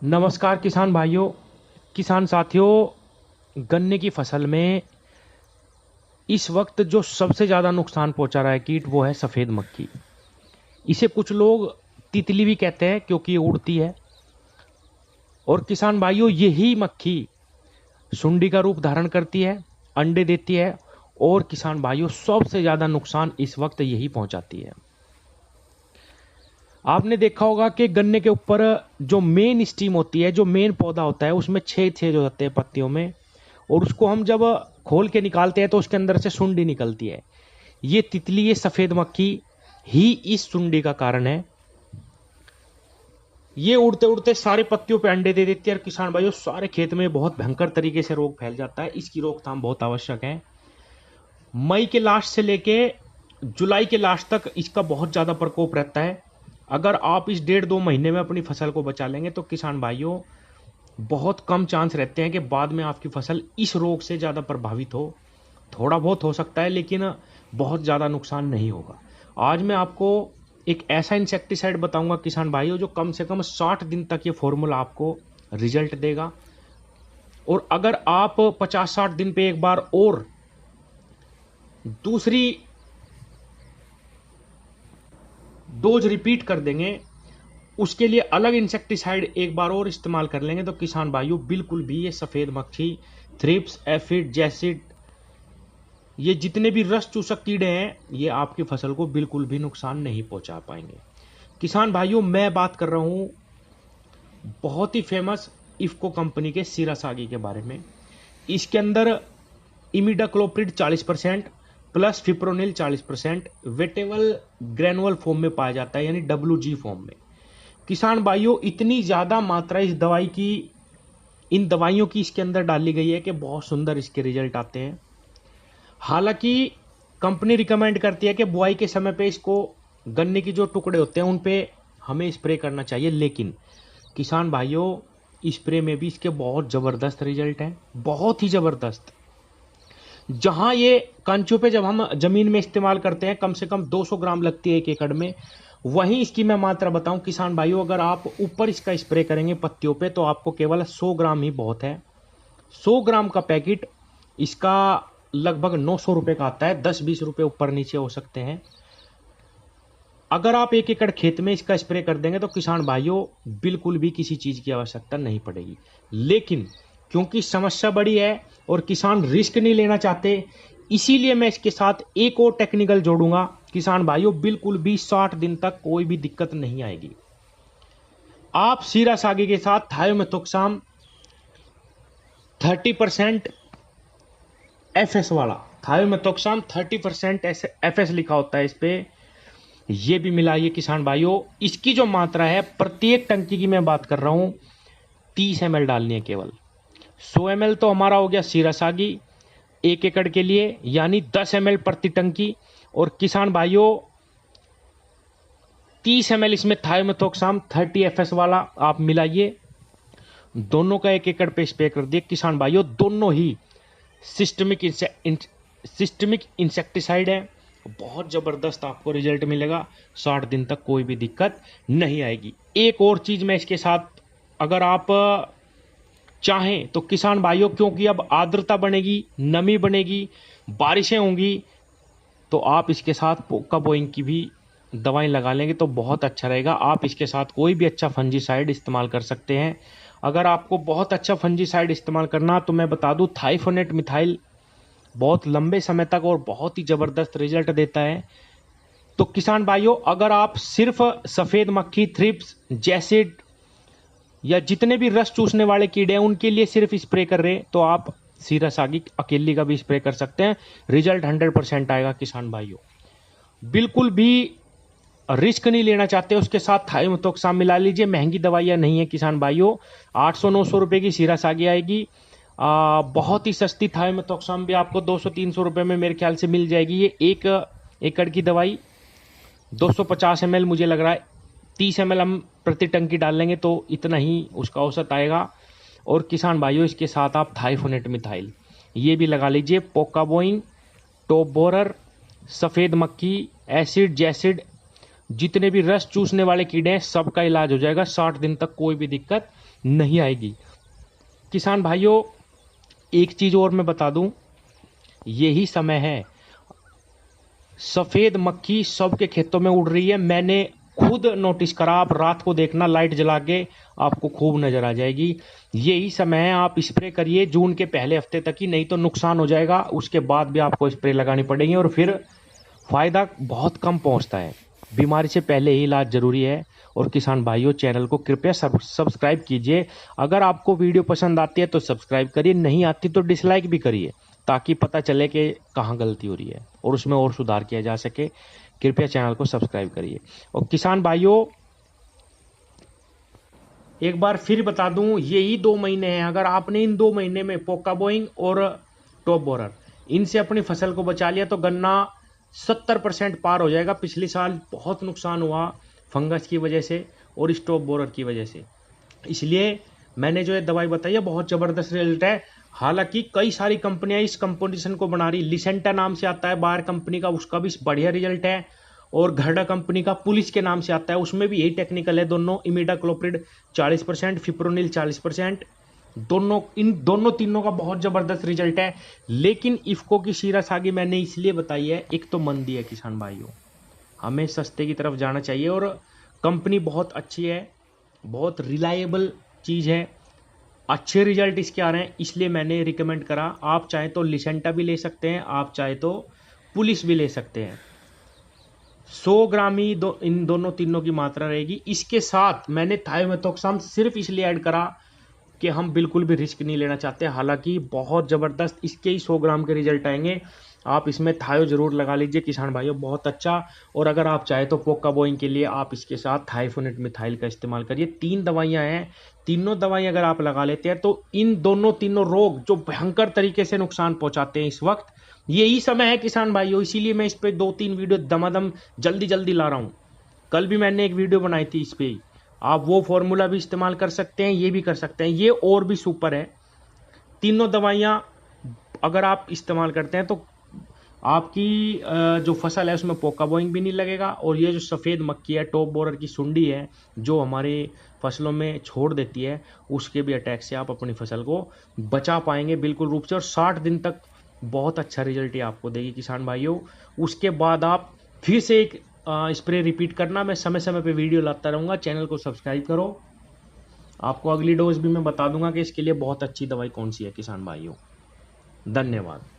नमस्कार किसान भाइयों, किसान साथियों। गन्ने की फसल में इस वक्त जो सबसे ज़्यादा नुकसान पहुंचा रहा है कीट, वो है सफ़ेद मक्खी। इसे कुछ लोग तितली भी कहते हैं क्योंकि ये उड़ती है। और किसान भाइयों, यही मक्खी सुंडी का रूप धारण करती है, अंडे देती है। और किसान भाइयों, सबसे ज़्यादा नुकसान इस वक्त यही पहुंचाती है। आपने देखा होगा कि गन्ने के ऊपर जो मेन स्टीम होती है, जो मेन पौधा होता है, उसमें छेद छेद हो जाते हैं पत्तियों में। और उसको हम जब खोल के निकालते हैं तो उसके अंदर से सुंडी निकलती है। ये तितली, ये सफेद मक्खी ही इस सुंडी का कारण है। ये उड़ते उड़ते सारे पत्तियों पे अंडे दे देती है और किसान भाइयों, सारे खेत में बहुत भयंकर तरीके से रोग फैल जाता है। इसकी रोकथाम बहुत आवश्यक है। मई के लास्ट से लेके जुलाई के लास्ट तक इसका बहुत ज्यादा प्रकोप रहता है। अगर आप इस 1.5-2 महीने में अपनी फसल को बचा लेंगे तो किसान भाइयों, बहुत कम चांस रहते हैं कि बाद में आपकी फसल इस रोग से ज़्यादा प्रभावित हो। थोड़ा बहुत हो सकता है, लेकिन बहुत ज़्यादा नुकसान नहीं होगा। आज मैं आपको एक ऐसा इंसेक्टिसाइड बताऊंगा किसान भाइयों, जो कम से कम 60 दिन तक ये फॉर्मूला आपको रिजल्ट देगा। और अगर आप 50-60 दिन पे एक बार और दूसरी डोज रिपीट कर देंगे, उसके लिए अलग इंसेक्टिसाइड एक बार और इस्तेमाल कर लेंगे, तो किसान भाइयों बिल्कुल भी ये सफेद मक्खी, थ्रिप्स, एफिड, जैसिड, ये जितने भी रस चूसक कीड़े हैं, ये आपकी फसल को बिल्कुल भी नुकसान नहीं पहुंचा पाएंगे। किसान भाइयों, मैं बात कर रहा हूं बहुत ही फेमस इफ्को कंपनी के सीरासागी के बारे में। इसके अंदर imidacloprid 40% plus fipronil 40% wettable granule form में पाया जाता है, यानी WG फॉर्म में। किसान भाइयों, इतनी ज्यादा मात्रा इस दवाई की, इन दवाइयों की इसके अंदर डाली गई है कि बहुत सुंदर इसके रिजल्ट आते हैं। हालांकि कंपनी रिकमेंड करती है कि बुआई के समय पे इसको, गन्ने की जो टुकड़े होते हैं उन पे हमें स्प्रे करना चाहिए, लेकिन किसान भाइयों, स्प्रे में भी इसके बहुत जबरदस्त रिजल्ट हैं, बहुत ही जबरदस्त। जहां ये कांचों पे जब हम जमीन में इस्तेमाल करते हैं, कम से कम 200 ग्राम लगती है 1 एकड़ में। वहीं इसकी मैं मात्रा बताऊं किसान भाइयों, अगर आप ऊपर इसका स्प्रे करेंगे पत्तियों पे, तो आपको केवल 100 ग्राम ही बहुत है। 100 ग्राम का पैकेट इसका लगभग 900 रुपए का आता है। 10-20 रुपए ऊपर नीचे हो सकते हैं। अगर आप 1 एकड़ खेत में इसका स्प्रे कर देंगे तो किसान भाइयों, बिल्कुल भी किसी चीज की आवश्यकता नहीं पड़ेगी। लेकिन क्योंकि समस्या बड़ी है और किसान रिस्क नहीं लेना चाहते, इसीलिए मैं इसके साथ एक और टेक्निकल जोड़ूंगा। किसान भाइयों, बिल्कुल भी 60 दिन तक कोई भी दिक्कत नहीं आएगी। आप सीरासागी के साथ थायोमेथोक्साम 30% एफएस वाला, थायोमेथोक्साम 30% एफएस लिखा होता है इस पे, ये भी मिलाइए किसान भाइयों। इसकी जो मात्रा है प्रत्येक टंकी की, मैं बात कर रहा हूं 30 ml डालनी है केवल। 100 ml तो हमारा हो गया सीरासागी 1 एकड़ के लिए, यानी 10 ml प्रति टंकी। और किसान भाइयों, 30 ml इसमें थायोमेथोक्साम 30 एफएस वाला आप मिलाइए। दोनों का 1 एकड़ पे स्प्रे कर दिए किसान भाइयों। दोनों ही सिस्टमिक इंसेक्टिसाइड है, बहुत जबरदस्त आपको रिजल्ट मिलेगा। 60 दिन तक कोई भी दिक्कत नहीं आएगी। एक और चीज मैं इसके साथ, अगर आप चाहें तो किसान भाइयों, क्योंकि अब आर्द्रता बनेगी, नमी बनेगी, बारिशें होंगी, तो आप इसके साथ पोका बोइंग की भी दवाएं लगा लेंगे तो बहुत अच्छा रहेगा। आप इसके साथ कोई भी अच्छा फंजीसाइड इस्तेमाल कर सकते हैं। अगर आपको बहुत अच्छा फंजीसाइड इस्तेमाल करना, तो मैं बता दूं थाइफोनेट मिथाइल बहुत लंबे समय तक और बहुत ही जबरदस्त रिजल्ट देता है। तो किसान भाइयों, अगर आप सिर्फ सफेद मक्खी, थ्रिप्स, जैसिड या जितने भी रस चूसने वाले कीड़े हैं उनके लिए सिर्फ स्प्रे कर रहे हैं, तो आप सीरासागी अकेली का भी स्प्रे कर सकते हैं। रिजल्ट 100% आएगा किसान भाइयों। बिल्कुल भी रिस्क नहीं लेना चाहते, उसके साथ थायोमेथोक्साम मिला लीजिए। महंगी दवाइयां नहीं है किसान भाइयों, 800-900 रुपए की सीरासागी आएगी। बहुत ही सस्ती थायोमेथोक्साम भी आपको 200-300 रुपए में मेरे ख्याल से मिल जाएगी। ये 1 एकड़ की दवाई 250 ml मुझे लग रहा है। 30 ml हम प्रति टंकी डाल लेंगे तो इतना ही उसका औसत आएगा। और किसान भाइयों, इसके साथ आप थाइफोनेट मिथाइल ये भी लगा लीजिए। पोका बोइंग, टॉप बोरर, सफेद मक्खी, एसिड, जैसिड, जितने भी रस चूसने वाले कीड़े हैं सबका इलाज हो जाएगा। 60 दिन तक कोई भी दिक्कत नहीं आएगी। किसान भाइयों, एक चीज और मैं बता दूं, यही समय है, सफेद मक्खी सबके खेतों में उड़ रही है। मैंने खुद नोटिस करा। आप रात को देखना लाइट जला के, आपको खूब नजर आ जाएगी। यही समय है, आप स्प्रे करिए जून के पहले हफ्ते तक ही, नहीं तो नुकसान हो जाएगा। उसके बाद भी आपको स्प्रे लगानी पड़ेगी और फिर फायदा बहुत कम पहुंचता है। बीमारी से पहले ही इलाज जरूरी है। और किसान भाइयों, चैनल को कृपया सब्सक्राइब कीजिए। अगर आपको वीडियो पसंद आती है तो सब्सक्राइब करिए, नहीं आती तो डिसलाइक भी करिए, ताकि पता चले कि कहाँ गलती हो रही है और उसमें और सुधार किया जा सके। कृपया चैनल को सब्सक्राइब करिए। और किसान भाइयों, एक बार फिर बता दूं, यही 2 महीने हैं। अगर आपने इन 2 महीने में पोका बोइंग और टॉप बोरर इनसे अपनी फसल को बचा लिया तो गन्ना 70% पार हो जाएगा। पिछले साल बहुत नुकसान हुआ फंगस की वजह से और स्टॉप बोरर की वजह से, इसलिए मैंने जो ये दवाई बताई है बहुत जबरदस्त रिजल्ट है। हालांकि कई सारी कंपनियां इस कंपोजिशन को बना रही, लिसेंटा नाम से आता है बायर कंपनी का, उसका भी बढ़िया रिजल्ट है। और घरडा कंपनी का पुलिस के नाम से आता है, उसमें भी यही टेक्निकल है दोनों। इमिडाक्लोप्रिड 40%, फिप्रोनिल 40%, इन दोनों तीनों का बहुत जबरदस्त रिजल्ट है। लेकिन इफ्को की शीरा सागी मैंने इसलिए बताई है, एक तो मंदी है किसान भाइयों, हमें सस्ते की तरफ जाना चाहिए। और कंपनी बहुत अच्छी है, बहुत रिलायबल चीज़ है, अच्छे रिजल्ट इसके आ रहे हैं, इसलिए मैंने रिकमेंड करा। आप चाहे तो लिसेंटा भी ले सकते हैं, आप चाहे तो पुलिस भी ले सकते हैं। 100 ग्राम ही इन दोनों तीनों की मात्रा रहेगी। इसके साथ मैंने थायोमेथोक्साम सिर्फ इसलिए ऐड करा कि हम बिल्कुल भी रिस्क नहीं लेना चाहते। हालांकि बहुत ज़बरदस्त इसके ही 100 ग्राम के रिजल्ट आएंगे। आप इसमें थायो जरूर लगा लीजिए किसान भाइयों, बहुत अच्छा। और अगर आप चाहे तो पोका बोइंग के लिए आप इसके साथ थाइफोनेट मिथाइल का इस्तेमाल करिए। 3 दवाइयां हैं, तीनों दवाइयां अगर आप लगा लेते हैं तो इन दोनों तीनों रोग जो भयंकर तरीके से नुकसान पहुंचाते हैं इस वक्त, यही समय है किसान भाइयों। इसीलिए मैं इस पे 2-3 वीडियो दमादम जल्दी जल्दी ला रहा हूं। कल भी मैंने एक वीडियो बनाई थी इस पे। आप वो फॉर्मूला भी इस्तेमाल कर सकते हैं, ये भी कर सकते हैं, ये और भी सुपर है। तीनों दवाइयां अगर आप इस्तेमाल करते हैं तो आपकी जो फसल है उसमें पोका बोइंग भी नहीं लगेगा। और ये जो सफ़ेद मक्खी है, टॉप बोरर की सुंडी है, जो हमारे फसलों में छोड़ देती है, उसके भी अटैक से आप अपनी फसल को बचा पाएंगे बिल्कुल रूप से। और 60 दिन तक बहुत अच्छा रिजल्ट ये आपको देगी किसान भाइयों। उसके बाद आप फिर से एक स्प्रे रिपीट करना। मैं समय समय पे वीडियो लाता रहूँगा, चैनल को सब्सक्राइब करो। आपको अगली डोज भी मैं बता दूंगा कि इसके लिए बहुत अच्छी दवाई कौन सी है किसान भाइयों। धन्यवाद।